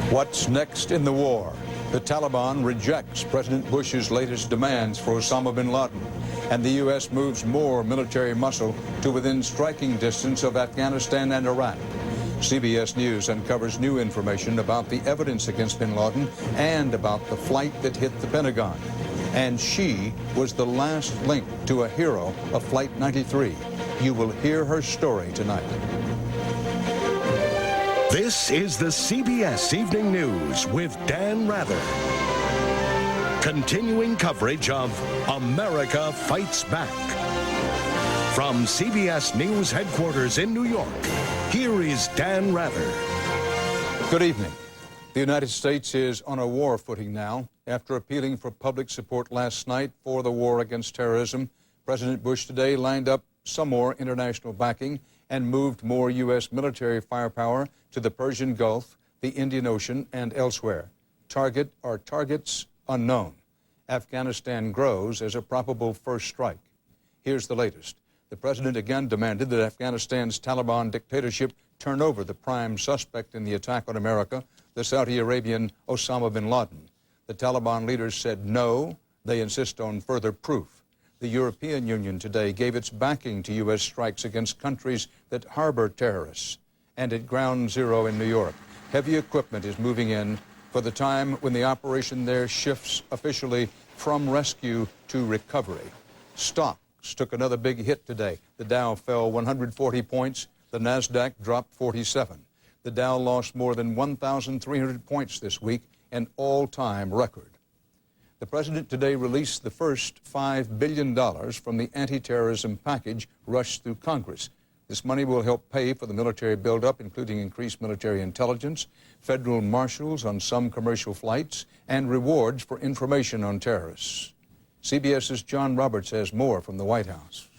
What's next in the war? The Taliban rejects President Bush's latest demands for Osama bin Laden, and the U.S. moves more military muscle to within striking distance of Afghanistan and Iraq. CBS News uncovers new information about the evidence against bin Laden and about the flight that hit the Pentagon. And she was the last link to a hero of Flight 93. You will hear her story tonight. This is the CBS Evening News with Dan Rather. Continuing coverage of America Fights Back. From CBS News headquarters in New York, here is Dan Rather. Good evening. The United States is on a war footing now. After appealing for public support last night for the war against terrorism, President Bush today lined up some more international backing and moved more U.S. military firepower to the Persian Gulf, the Indian Ocean, and elsewhere. Target or targets unknown. Afghanistan grows as a probable first strike. Here's the latest. The president again demanded that Afghanistan's Taliban dictatorship turn over the prime suspect in the attack on America, the Saudi Arabian Osama bin Laden. The Taliban leaders said no. They insist on further proof. The European Union today gave its backing to U.S. strikes against countries that harbor terrorists. And at Ground Zero in New York, heavy equipment is moving in for the time when the operation there shifts officially from rescue to recovery. Stocks took another big hit today. The Dow fell 140 points. The Nasdaq dropped 47. The Dow lost more than 1,300 points this week, an all-time record. The president today released the first $5 billion from the anti-terrorism package rushed through Congress. This money will help pay for the military buildup, including increased military intelligence, federal marshals on some commercial flights, and rewards for information on terrorists. CBS's John Roberts has more from the White House.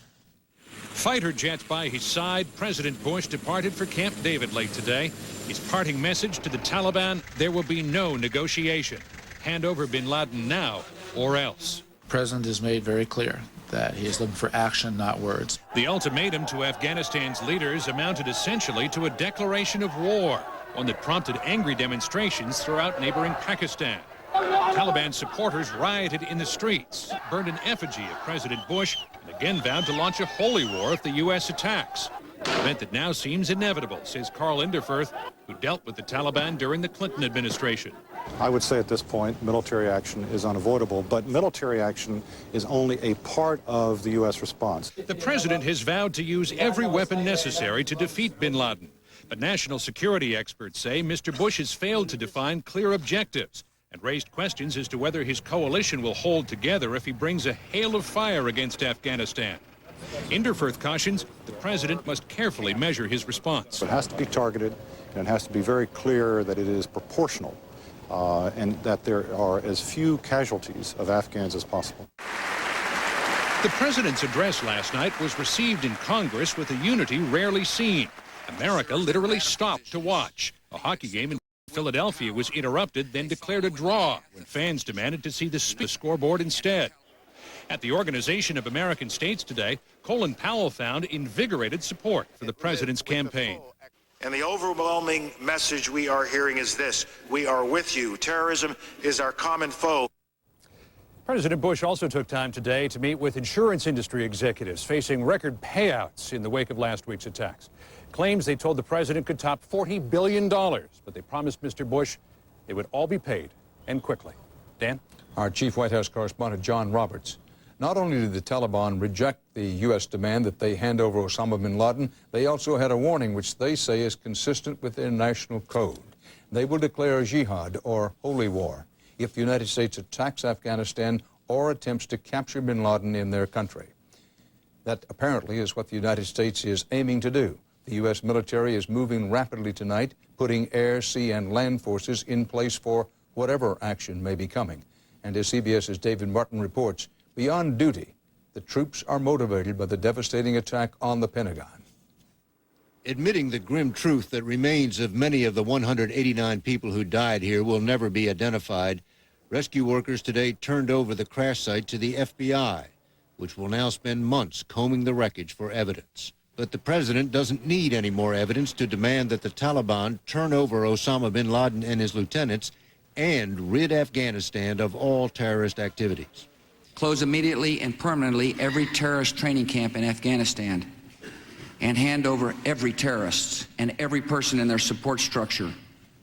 Fighter jets by his side, President Bush departed for Camp David late today. His parting message to the Taliban: there will be no negotiation. Hand over bin Laden now or else. The president has made very clear that he is looking for action, not words. The ultimatum to Afghanistan's leaders amounted essentially to a declaration of war, one that prompted angry demonstrations throughout neighboring Pakistan. Taliban supporters rioted in the streets, burned an effigy of President Bush, and again vowed to launch a holy war if the U.S. attacks. An event that now seems inevitable, says Carl Inderfirth, who dealt with the Taliban during the Clinton administration. I would say at this point, military action is unavoidable, but military action is only a part of the U.S. response. The president has vowed to use every weapon necessary to defeat bin Laden. But national security experts say Mr. Bush has failed to define clear objectives and raised questions as to whether his coalition will hold together if he brings a hail of fire against Afghanistan. Inderfirth cautions the president must carefully measure his response. It has to be targeted, and it has to be very clear that it is proportional. And that there are as few casualties of Afghans as possible. The president's address last night was received in Congress with a unity rarely seen. America literally stopped to watch. A hockey game in Philadelphia was interrupted, then declared a draw when fans demanded to see the scoreboard instead. At the Organization of American States today, Colin Powell found invigorated support for the president's campaign. And the overwhelming message we are hearing is this: we are with you. Terrorism is our common foe. President Bush also took time today to meet with insurance industry executives facing record payouts in the wake of last week's attacks. Claims they told the president could top $40 billion, but they promised Mr. Bush they would all be paid, and quickly. Dan? Our chief White House correspondent, John Roberts. Not only did the Taliban reject the U.S. demand that they hand over Osama bin Laden, they also had a warning which they say is consistent with their national code. They will declare jihad, or holy war, if the United States attacks Afghanistan or attempts to capture bin Laden in their country. That apparently is what the United States is aiming to do. The U.S. military is moving rapidly tonight, putting air, sea, and land forces in place for whatever action may be coming. And as CBS's David Martin reports, beyond duty, the troops are motivated by the devastating attack on the Pentagon. Admitting the grim truth that remains of many of the 189 people who died here will never be identified, rescue workers today turned over the crash site to the FBI, which will now spend months combing the wreckage for evidence. But the president doesn't need any more evidence to demand that the Taliban turn over Osama bin Laden and his lieutenants and rid Afghanistan of all terrorist activities. Close immediately and permanently every terrorist training camp in Afghanistan and hand over every terrorist and every person in their support structure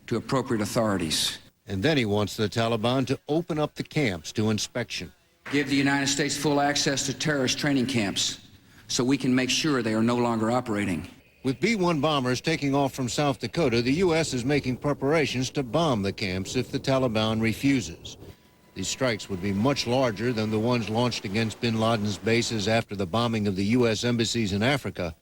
to appropriate authorities. And then he wants the Taliban to open up the camps to inspection. Give the United States full access to terrorist training camps so we can make sure they are no longer operating. With B-1 bombers taking off from South Dakota, the U.S. is making preparations to bomb the camps if the Taliban refuses. These strikes would be much larger than the ones launched against bin Laden's bases after the bombing of the U.S. embassies in Africa,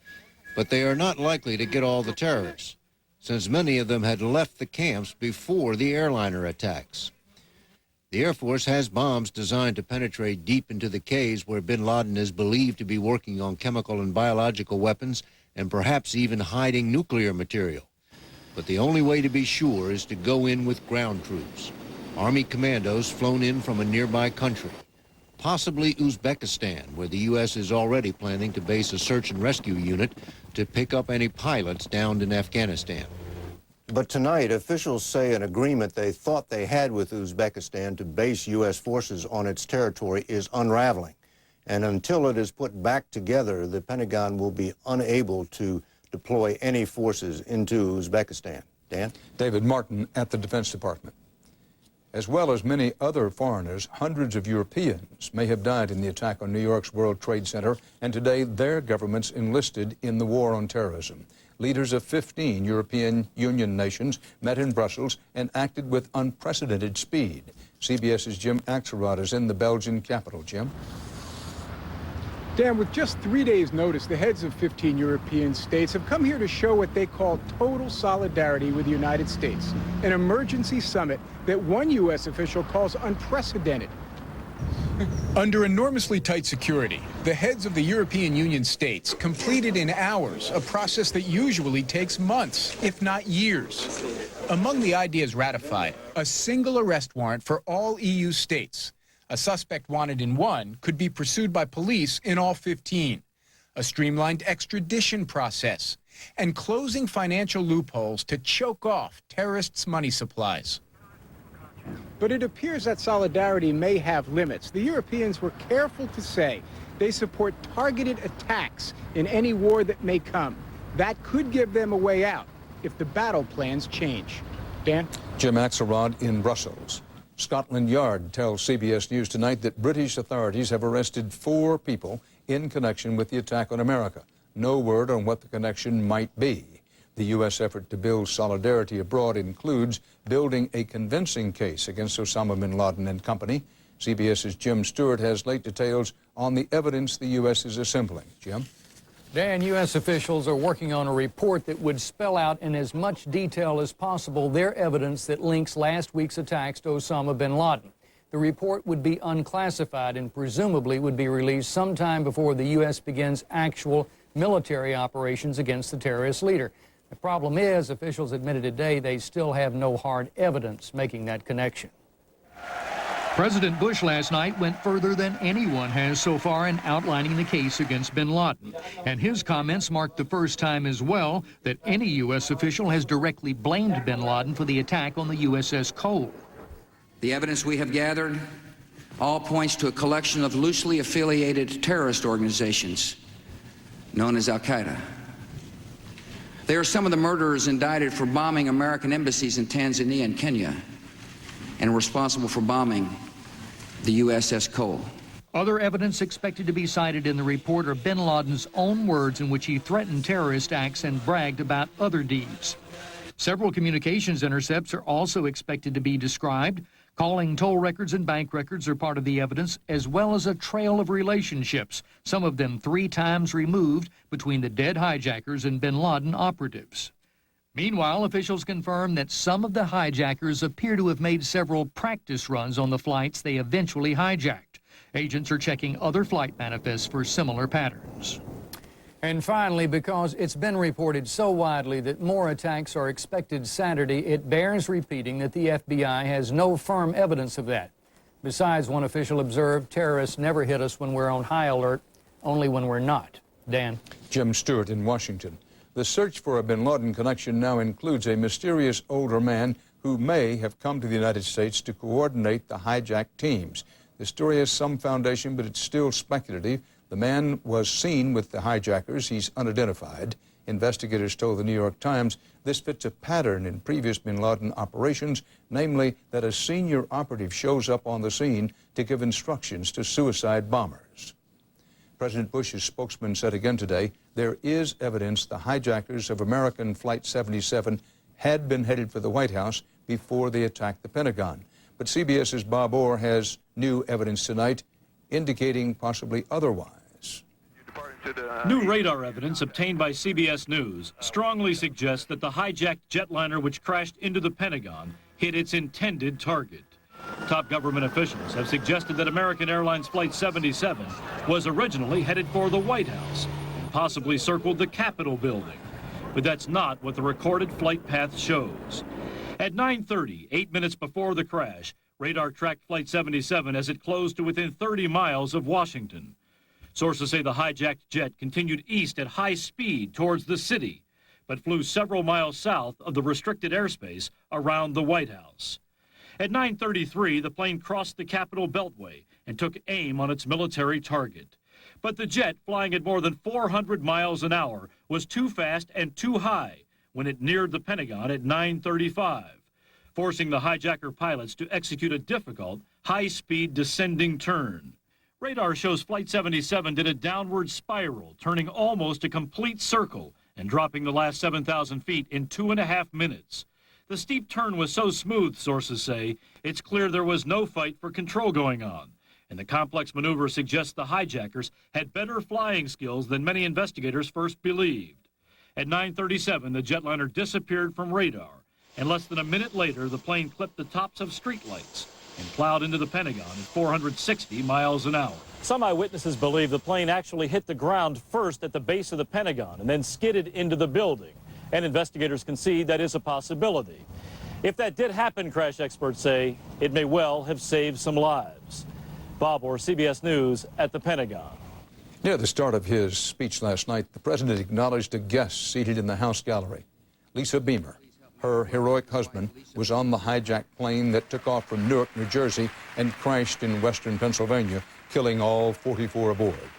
but they are not likely to get all the terrorists, since many of them had left the camps before the airliner attacks. The Air Force has bombs designed to penetrate deep into the caves where bin Laden is believed to be working on chemical and biological weapons and perhaps even hiding nuclear material. But the only way to be sure is to go in with ground troops, Army commandos flown in from a nearby country, possibly Uzbekistan, where the U.S. is already planning to base a search and rescue unit to pick up any pilots downed in Afghanistan. But tonight, officials say an agreement they thought they had with Uzbekistan to base U.S. forces on its territory is unraveling. And until it is put back together, the Pentagon will be unable to deploy any forces into Uzbekistan. Dan? David Martin at the Defense Department. As well as many other foreigners, hundreds of Europeans may have died in the attack on New York's World Trade Center, and today their governments enlisted in the war on terrorism. Leaders of 15 European Union nations met in Brussels and acted with unprecedented speed. CBS's Jim Axelrod is in the Belgian capital. Jim? Dan, with just 3 days' notice, the heads of 15 European states have come here to show what they call total solidarity with the United States, an emergency summit that one U.S. official calls unprecedented. Under enormously tight security, the heads of the European Union states completed in hours a process that usually takes months, if not years. Among the ideas ratified, a single arrest warrant for all EU states. A suspect wanted in one could be pursued by police in all 15. A streamlined extradition process, and closing financial loopholes to choke off terrorists' money supplies. But it appears that solidarity may have limits. The Europeans were careful to say they support targeted attacks in any war that may come. That could give them a way out if the battle plans change. Dan? Jim Axelrod in Brussels. Scotland Yard tells CBS News tonight that British authorities have arrested 4 people in connection with the attack on America. No word on what the connection might be. The U.S. effort to build solidarity abroad includes building a convincing case against Osama bin Laden and company. CBS's Jim Stewart has late details on the evidence the U.S. is assembling. Jim? Dan, U.S. officials are working on a report that would spell out in as much detail as possible their evidence that links last week's attacks to Osama bin Laden. The report would be unclassified and presumably would be released sometime before the U.S. begins actual military operations against the terrorist leader. The problem is, officials admitted today they still have no hard evidence making that connection. President Bush last night went further than anyone has so far in outlining the case against bin Laden. And his comments marked the first time as well that any U.S. official has directly blamed bin Laden for the attack on the USS Cole. The evidence we have gathered all points to a collection of loosely affiliated terrorist organizations known as Al-Qaeda. They are some of the murderers indicted for bombing American embassies in Tanzania and Kenya and responsible for bombing the USS Cole. Other evidence expected to be cited in the report are bin Laden's own words in which he threatened terrorist acts and bragged about other deeds. Several communications intercepts are also expected to be described. Calling toll records and bank records are part of the evidence, as well as a trail of relationships, some of them 3 times removed, between the dead hijackers and bin Laden operatives. Meanwhile, officials confirm that some of the hijackers appear to have made several practice runs on the flights they eventually hijacked. Agents are checking other flight manifests for similar patterns. And finally, because it's been reported so widely that more attacks are expected Saturday, it bears repeating that the FBI has no firm evidence of that. Besides, one official observed, terrorists never hit us when we're on high alert, only when we're not. Dan. Jim Stewart in Washington. The search for a bin Laden connection now includes a mysterious older man who may have come to the United States to coordinate the hijack teams. The story has some foundation, but it's still speculative. The man was seen with the hijackers. He's unidentified. Investigators told the New York Times this fits a pattern in previous bin Laden operations, namely that a senior operative shows up on the scene to give instructions to suicide bombers. President Bush's spokesman said again today there is evidence the hijackers of American Flight 77 had been headed for the White House before they attacked the Pentagon. But CBS's Bob Orr has new evidence tonight indicating possibly otherwise. New radar evidence obtained by CBS News strongly suggests that the hijacked jetliner which crashed into the Pentagon hit its intended target. Top government officials have suggested that American Airlines Flight 77 was originally headed for the White House and possibly circled the Capitol building. But that's not what the recorded flight path shows. At 9:30, 8 minutes before the crash, radar tracked Flight 77 as it closed to within 30 miles of Washington. Sources say the hijacked jet continued east at high speed towards the city, but flew several miles south of the restricted airspace around the White House. At 9:33, the plane crossed the Capitol Beltway and took aim on its military target. But the jet, flying at more than 400 miles an hour, was too fast and too high when it neared the Pentagon at 9:35, forcing the hijacker pilots to execute a difficult, high-speed descending turn. Radar shows Flight 77 did a downward spiral, turning almost a complete circle and dropping the last 7,000 feet in 2.5 minutes. The steep turn was so smooth, sources say, it's clear there was no fight for control going on. And the complex maneuver suggests the hijackers had better flying skills than many investigators first believed. At 9:37, the jetliner disappeared from radar, and less than a minute later, the plane clipped the tops of streetlights and plowed into the Pentagon at 460 miles an hour. Some eyewitnesses believe the plane actually hit the ground first at the base of the Pentagon and then skidded into the building. And investigators concede that is a possibility. If that did happen, crash experts say, it may well have saved some lives. Bob Orr, CBS News at the Pentagon. Near the start of his speech last night, the president acknowledged a guest seated in the House gallery, Lisa Beamer. Her heroic husband was on the hijacked plane that took off from Newark, New Jersey, and crashed in western Pennsylvania, killing all 44 aboard.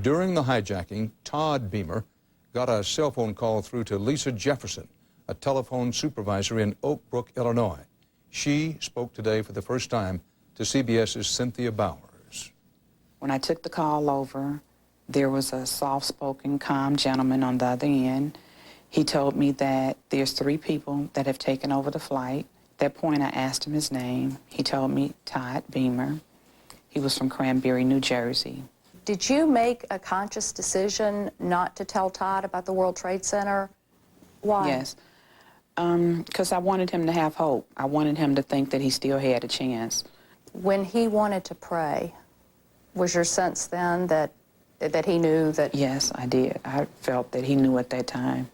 During the hijacking, Todd Beamer got a cell phone call through to Lisa Jefferson, a telephone supervisor in Oak Brook, Illinois. She spoke today for the first time to CBS's Cynthia Bowers. When I took the call over, there was a soft-spoken, calm gentleman on the other end. He told me that there's 3 people that have taken over the flight. At that point, I asked him his name. He told me Todd Beamer. He was from Cranberry, New Jersey. Did you make a conscious decision not to tell Todd about the World Trade Center? Why? Yes, because I wanted him to have hope. I wanted him to think that he still had a chance. When he wanted to pray, was your sense then that he knew that? Yes, I did. I felt that he knew at that time,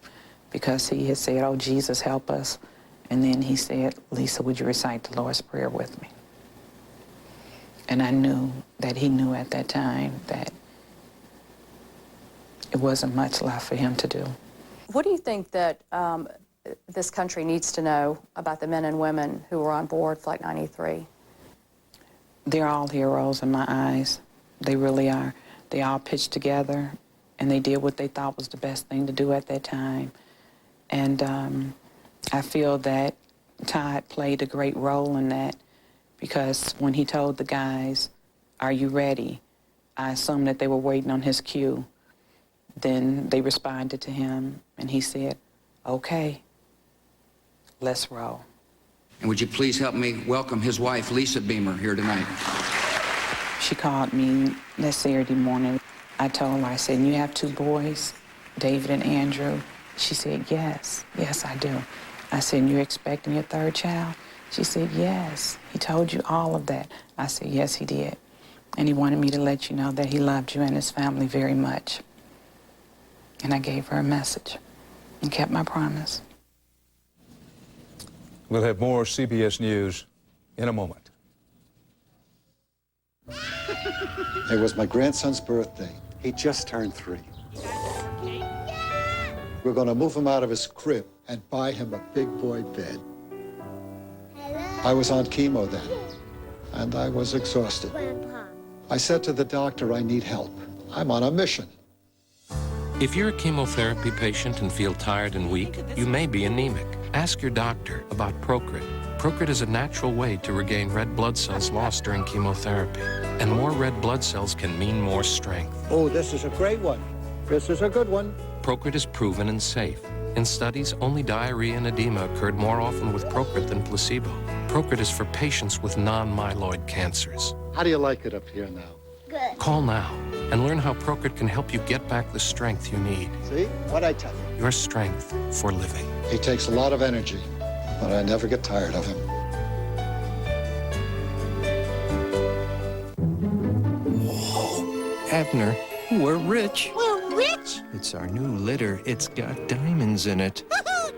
because he had said, "Oh, Jesus, help us." And then he said, "Lisa, would you recite the Lord's Prayer with me?" And I knew that he knew at that time that it wasn't much left for him to do. What do you think that this country needs to know about the men and women who were on board Flight 93? They're all heroes in my eyes. They really are. They all pitched together, and they did what they thought was the best thing to do at that time. And I feel that Todd played a great role in that, because when he told the guys, "Are you ready?" I assumed that they were waiting on his cue. Then they responded to him, and he said, "Okay, let's roll." And would you please help me welcome his wife, Lisa Beamer, here tonight? She called me that Saturday morning. I told her, I said, "You have 2 boys, David and Andrew?" She said, "Yes, yes, I do." I said, "You're expecting your 3rd child?" She said, "Yes. He told you all of that." I said, "Yes, he did. And he wanted me to let you know that he loved you and his family very much." And I gave her a message and kept my promise. We'll have more CBS News in a moment. It was my grandson's birthday. He just turned 3. We're going to move him out of his crib and buy him a big boy bed. I was on chemo then, and I was exhausted. Grandpa. I said to the doctor, I need help. I'm on a mission. If you're a chemotherapy patient and feel tired and weak, you may be anemic. Ask your doctor about Procrit. Procrit is a natural way to regain red blood cells lost during chemotherapy. And more red blood cells can mean more strength. Oh, this is a great one. This is a good one. Procrit is proven and safe. In studies, only diarrhea and edema occurred more often with Procrit than placebo. Procrit is for patients with non-myeloid cancers. How do you like it up here now? Good. Call now and learn how Procrit can help you get back the strength you need. See? What'd I tell you? Your strength for living. He takes a lot of energy, but I never get tired of him. Abner, we're rich. We're rich? It's our new litter. It's got diamonds in it.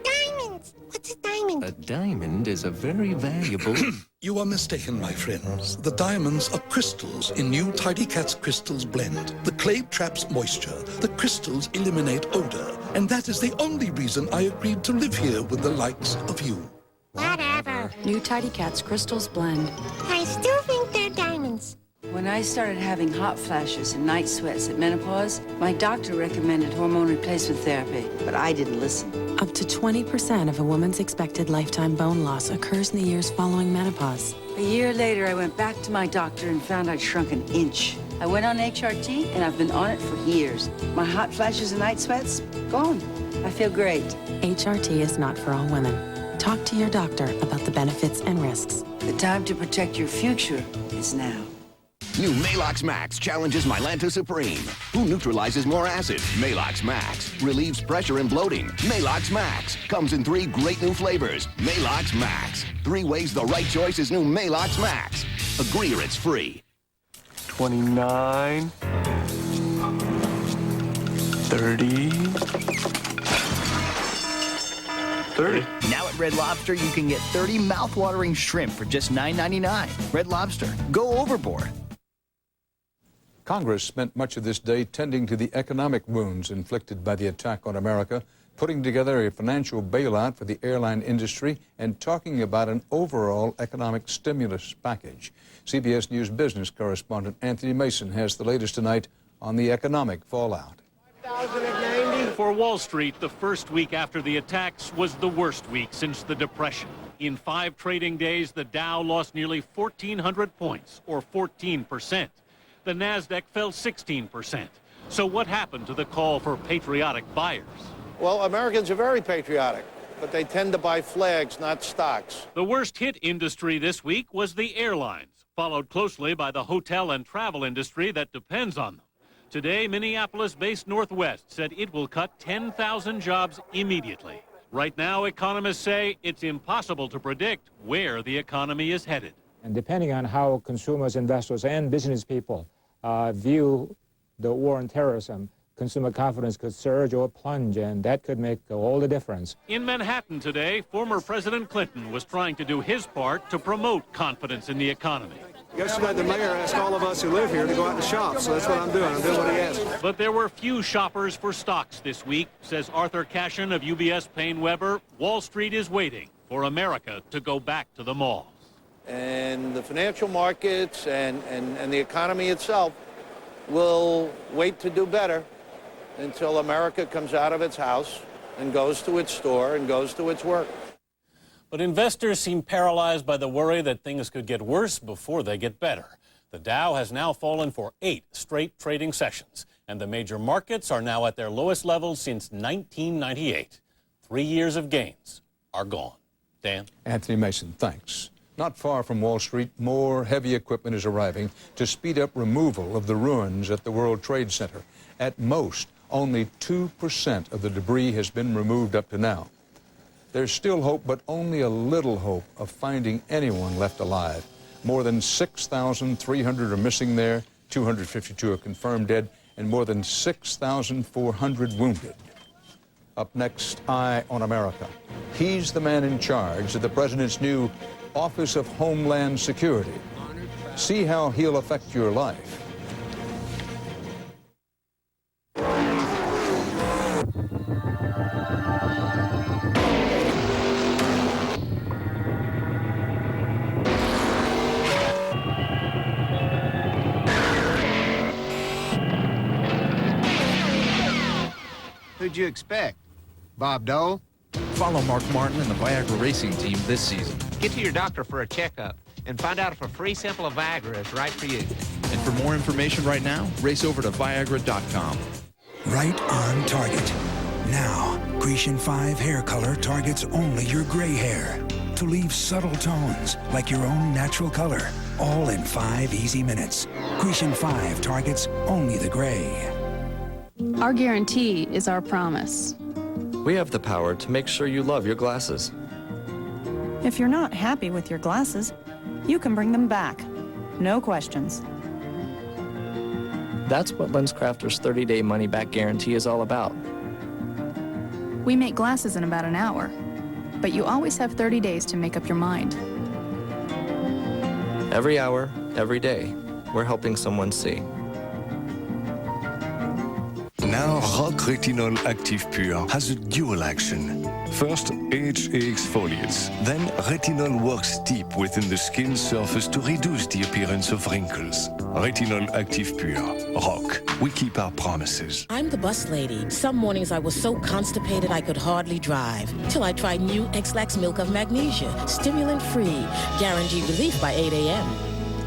Diamonds! What's a diamond? A diamond is a very valuable... You are mistaken, my friends. The diamonds are crystals in new Tidy Cats Crystals blend. The clay traps moisture. The crystals eliminate odor. And that is the only reason I agreed to live here with the likes of you. Whatever. New Tidy Cats Crystals blend. I still think they're diamonds. When I started having hot flashes and night sweats at menopause, my doctor recommended hormone replacement therapy, but I didn't listen. Up to 20% of a woman's expected lifetime bone loss occurs in the years following menopause. A year later, I went back to my doctor and found I'd shrunk an inch. I went on HRT, and I've been on it for years. My hot flashes and night sweats, gone. I feel great. HRT is not for all women. Talk to your doctor about the benefits and risks. The time to protect your future is now. New Malox Max challenges Mylanta Supreme. Who neutralizes more acid? Malox Max. Relieves pressure and bloating. Malox Max. Comes in 3 great new flavors. Malox Max. 3 ways the right choice is new Malox Max. Agree or it's free. 29. 30. 30. Now at Red Lobster, you can get 30 mouth-watering shrimp for just $9.99. Red Lobster, go overboard. Congress spent much of this day tending to the economic wounds inflicted by the attack on America, putting together a financial bailout for the airline industry, and talking about an overall economic stimulus package. CBS News business correspondent Anthony Mason has the latest tonight on the economic fallout. For Wall Street, the first week after the attacks was the worst week since the Depression. In 5 trading days, the Dow lost nearly 1,400 points, or 14%. The Nasdaq fell 16%. So what happened to the call for patriotic buyers? Well, Americans are very patriotic, but they tend to buy flags, not stocks. The worst hit industry this week was the airlines, followed closely by the hotel and travel industry that depends on them. Today, Minneapolis-based Northwest said it will cut 10,000 jobs immediately. Right now, economists say it's impossible to predict where the economy is headed. And depending on how consumers, investors, and business people view the war on terrorism, consumer confidence could surge or plunge, and that could make all the difference. In Manhattan today, former President Clinton was trying to do his part to promote confidence in the economy. Yesterday, the mayor asked all of us who live here to go out and shop, so that's what I'm doing. I'm doing what he asked. But there were few shoppers for stocks this week, says Arthur Cashin of UBS Payne Weber. Wall Street is waiting for America to go back to the malls. And the financial markets and the economy itself will wait to do better until America comes out of its house and goes to its store and goes to its work. But investors seem paralyzed by the worry that things could get worse before they get better. The Dow has now fallen for 8 straight trading sessions, and the major markets are now at their lowest levels since 1998. 3 years of gains are gone. Dan? Anthony Mason, thanks. Not far from Wall Street, more heavy equipment is arriving to speed up removal of the ruins at the World Trade Center. At most, only 2% of the debris has been removed up to now. There's still hope, but only a little hope of finding anyone left alive. More than 6,300 are missing there, 252 are confirmed dead, and more than 6,400 wounded. Up next, Eye on America. He's the man in charge of the president's new Office of Homeland Security. See how he'll affect your life. did you expect? Bob Dole? Follow Mark Martin and the Viagra racing team this season. Get to your doctor for a checkup and find out if a free sample of Viagra is right for you. And for more information right now, race over to Viagra.com. Right on target. Now, Grecian 5 hair color targets only your gray hair to leave subtle tones like your own natural color, all in 5 easy minutes. Grecian 5 targets only the gray. Our guarantee is our promise. We have the power to make sure you love your glasses. If you're not happy with your glasses, you can bring them back. No questions. That's what LensCrafters' 30-day money-back guarantee is all about. We make glasses in about an hour, but you always have 30 days to make up your mind. Every hour, every day, we're helping someone see. Now Rock Retinol Active Pure has a dual action. First, HA exfoliates. Then retinol works deep within the skin surface to reduce the appearance of wrinkles. Retinol Active Pure. Rock. We keep our promises. I'm the bus lady. Some mornings I was so constipated I could hardly drive. Till I tried new X-Lax Milk of Magnesia. Stimulant-free. Guaranteed relief by 8 a.m.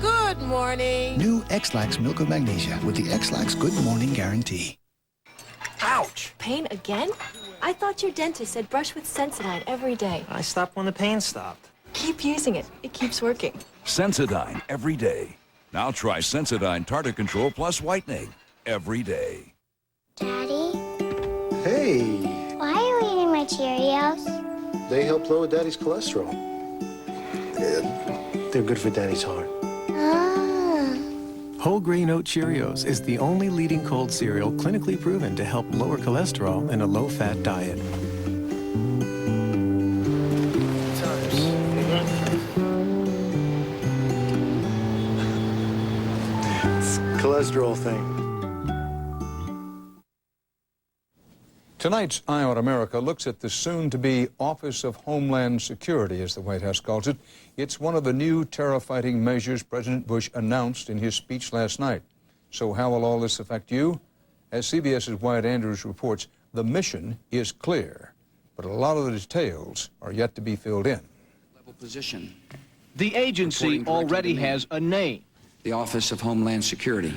Good morning. New X-Lax Milk of Magnesia with the X-Lax Good Morning Guarantee. Ouch! Pain again? I thought your dentist said brush with Sensodyne every day. I stopped when the pain stopped. Keep using it. It keeps working. Sensodyne every day. Now try Sensodyne Tartar Control Plus Whitening every day. Daddy? Hey! Why are you eating my Cheerios? They help lower Daddy's cholesterol. They're good for Daddy's heart. Whole grain oat Cheerios is the only leading cold cereal clinically proven to help lower cholesterol in a low-fat diet. It's a cholesterol thing. Tonight's Eye on America looks at the soon-to-be Office of Homeland Security, as the White House calls it. It's one of the new terror-fighting measures President Bush announced in his speech last night. So how will all this affect you? As CBS's Wyatt Andrews reports, the mission is clear, but a lot of the details are yet to be filled in. Level position. The agency already has a name. The Office of Homeland Security.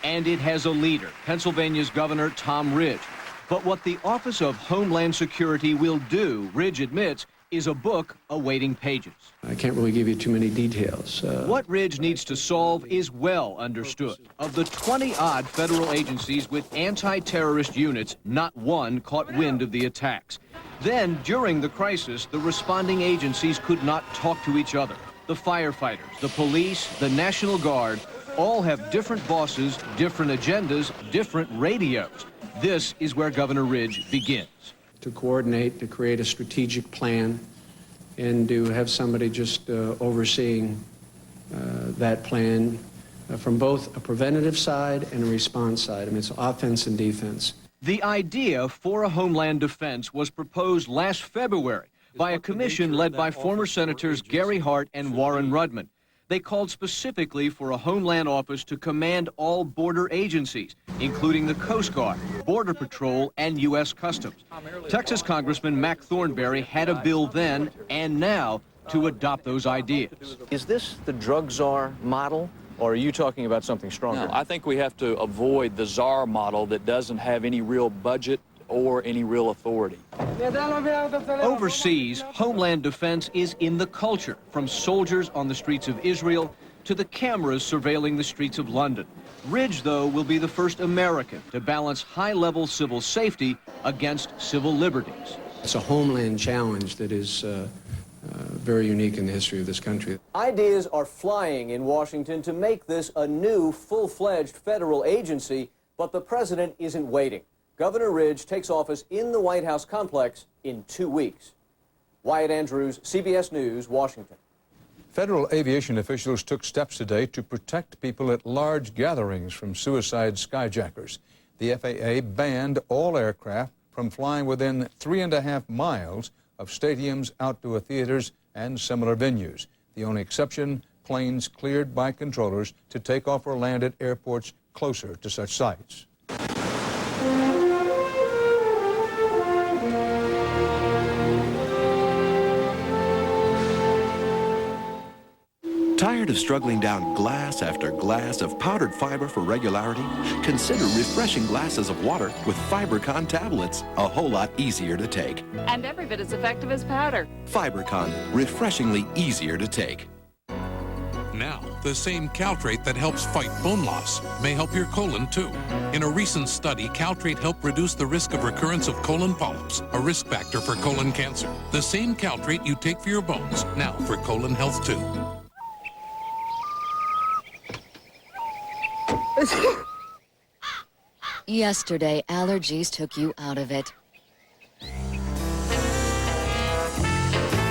And it has a leader, Pennsylvania's Governor Tom Ridge. But what the Office of Homeland Security will do, Ridge admits, is a book awaiting pages. I can't really give you too many details. What Ridge needs to solve is well understood. Of the 20-odd federal agencies with anti-terrorist units, not one caught wind of the attacks. Then, during the crisis, the responding agencies could not talk to each other. The firefighters, the police, the National Guard, all have different bosses, different agendas, different radios. This is where Governor Ridge begins. To coordinate, to create a strategic plan, and to have somebody just overseeing that plan from both a preventative side and a response side. I mean, it's offense and defense. The idea for a Homeland Defense was proposed last February by a commission led by former Senators Gary Hart and Warren Rudman. They called specifically for a Homeland Office to command all border agencies, including the Coast Guard, Border Patrol, and U.S. Customs. Texas Congressman Mac Thornberry had a bill then and now to adopt those ideas. Is this the drug czar model, or are you talking about something stronger? No, I think we have to avoid the czar model that doesn't have any real budget or any real authority. Overseas, Homeland Defense is in the culture, from soldiers on the streets of Israel to the cameras surveilling the streets of London. Ridge, though, will be the first American to balance high-level civil safety against civil liberties. It's a homeland challenge that is very unique in the history of this country. Ideas are flying in Washington to make this a new, full-fledged federal agency, but the president isn't waiting. Governor Ridge takes office in the White House complex in 2 weeks. Wyatt Andrews, CBS News, Washington. Federal aviation officials took steps today to protect people at large gatherings from suicide skyjackers. The FAA banned all aircraft from flying within 3.5 miles of stadiums, outdoor theaters, and similar venues. The only exception, planes cleared by controllers to take off or land at airports closer to such sites. Tired of struggling down glass after glass of powdered fiber for regularity? Consider refreshing glasses of water with FiberCon tablets, a whole lot easier to take. And every bit as effective as powder. FiberCon, refreshingly easier to take. Now, the same Caltrate that helps fight bone loss may help your colon too. In a recent study, Caltrate helped reduce the risk of recurrence of colon polyps, a risk factor for colon cancer. The same Caltrate you take for your bones, now for colon health too. Yesterday, allergies took you out of it.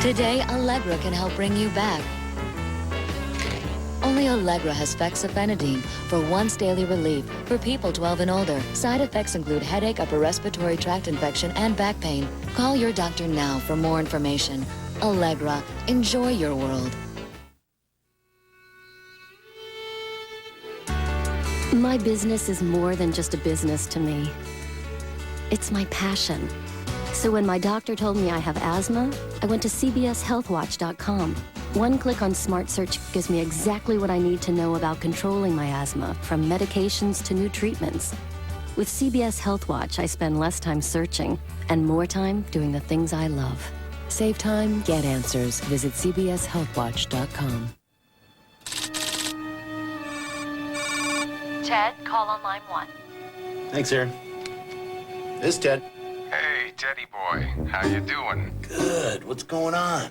Today, Allegra can help bring you back. Only Allegra has fexofenadine for once daily relief for people 12 and older. Side effects include headache, upper respiratory tract infection, and back pain. Call your doctor now for more information. Allegra, enjoy your world. My business is more than just a business to me. It's my passion. So when my doctor told me I have asthma, I went to cbshealthwatch.com. One click on Smart Search gives me exactly what I need to know about controlling my asthma, from medications to new treatments. With CBS Health Watch, I spend less time searching and more time doing the things I love. Save time, get answers. Visit cbshealthwatch.com. Ted, call on line 1. Thanks, Aaron. This is Ted. Hey, Teddy boy. How you doing? Good. What's going on?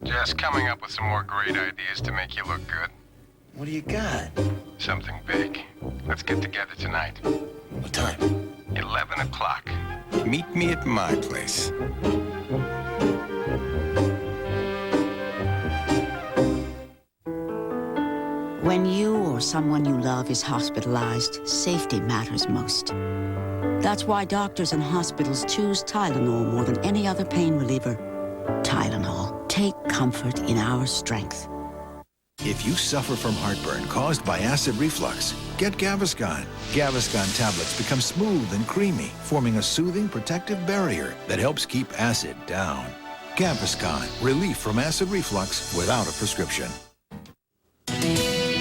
Just coming up with some more great ideas to make you look good. What do you got? Something big. Let's get together tonight. What time? 11 o'clock. Meet me at my place. When you or someone you love is hospitalized, safety matters most. That's why doctors and hospitals choose Tylenol more than any other pain reliever. Tylenol. Take comfort in our strength. If you suffer from heartburn caused by acid reflux, get Gaviscon. Gaviscon tablets become smooth and creamy, forming a soothing protective barrier that helps keep acid down. Gaviscon, relief from acid reflux without a prescription.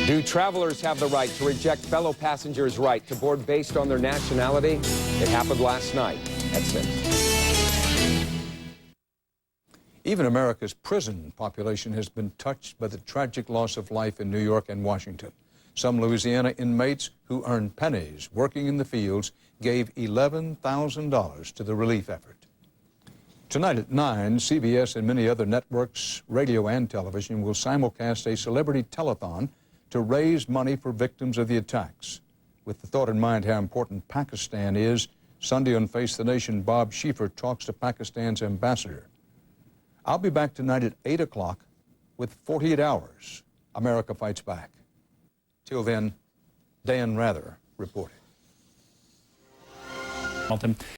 Do travelers have the right to reject fellow passengers' right to board based on their nationality? It happened last night at 6. Even America's prison population has been touched by the tragic loss of life in New York and Washington. Some Louisiana inmates who earned pennies working in the fields gave $11,000 to the relief effort. Tonight at 9, CBS and many other networks, radio and television, will simulcast a celebrity telethon to raise money for victims of the attacks. With the thought in mind how important Pakistan is, Sunday on Face the Nation, Bob Schieffer talks to Pakistan's ambassador. I'll be back tonight at 8 o'clock with 48 Hours, America Fights Back. Till then, Dan Rather reporting.